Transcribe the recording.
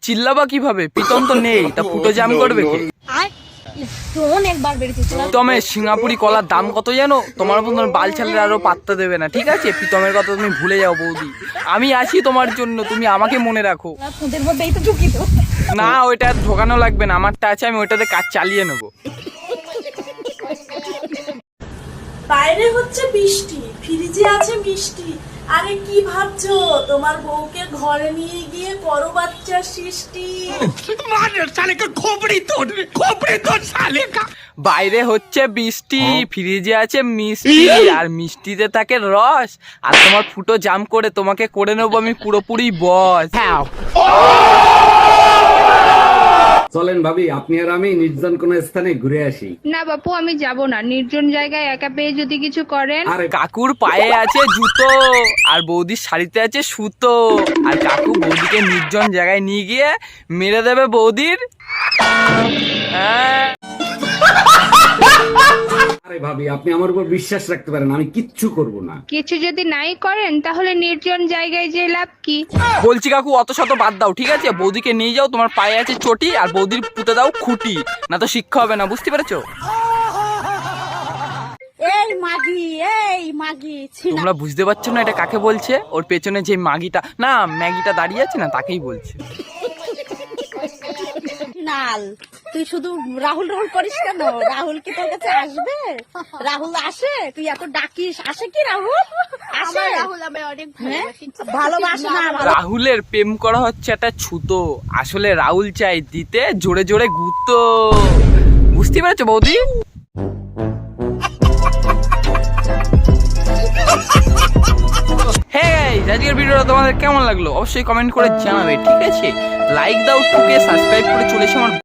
চিল্লাবা কিভাবে? প্রীতম তো নেই, তা ফুটো জাম করবে কে? প্রীতমে সিঙ্গাপুরি কলার দাম কত জানো? তোমার মতন বাল ছালের আরো পাত্তা দেবে না, ঠিক আছে? প্রীতমের কথা তুমি ভুলে যাও বৌদি, আমি আছি তোমার জন্য, তুমি আমাকে মনে রাখো। না, ওইটা ঢোকানো লাগবে না, আমারটা আছে, আমি ওইটাতে কাজ চালিয়ে নেবো। বাইরে হচ্ছে বৃষ্টি, ফ্রিজে আছে মিষ্টি। আরে কি ভাবছো, তোমার বউকে ঘরে নিয়ে গিয়ে করো বাচ্চার সৃষ্টি। বাইরে হচ্ছে বৃষ্টি, ফ্রিজে আছে মিষ্টি, আর মিষ্টিতে থাকে রস, আর তোমার ফুটো জাম করে তোমাকে করে নেবো আমি পুরোপুরি বস। চলেন ভাবি, আপনি আর আমি নির্জন কোন স্থানে ঘুরে আসি। না বাপু, আমি যাব না। নির্জন জায়গায় একা পেয়ে যদি কিছু করেন। আর কাকুর পায়ে আছে জুতো, আর বৌদির শাড়িতে আছে সুতো, আর কাকু বৌদিকে নির্জন জায়গায় নিয়ে গিয়ে মেরে দেবে বৌদির। আরে ভাবি, আপনি আমার উপর বিশ্বাস রাখতে পারেন, আমি কিচ্ছু করব না। কিছু যদি নাই করেন তাহলে নির্জন জায়গায় যে লাভ কি? বলছি কাকু, অত শত বাদ দাও, ঠিক আছে? বৌদিকে নিয়ে যাও, তোমার পায়ে আছে চটি, আর বৌদির পুঁতে দাও খুঁটি, না তো শিক্ষা হবে না, বুঝতে পেরেছো? তোমরা বুঝতে পারছো না এটা কাকে বলছে? ওর পেছনে যে মাগিটা, না ম্যাগিটা দাঁড়িয়ে আছে না, তাকেই বলছে। তুই শুধু রাহুল রাহুল করিস কেন? রাহুল কি তোর কাছে আসবে? রাহুল আসে, তুই এত ডাকিস, আসে কি রাহুল? আসে। রাহুল আমি অনেক ভালোবাসি না। রাহুলের প্রেম করা হচ্ছে একটা ছুতো, আসলে রাহুল চাই দিতে জোরে জোরে গুতো, বুঝতে পেরেছো বৌদি? হ্যাঁ, আজকের ভিডিওটা তোমাদের কেমন লাগলো অবশ্যই কমেন্ট করে জানাবে, ঠিক আছে? লাইক দাও, টুকে সাবস্ক্রাইব করে চলে এসো আমার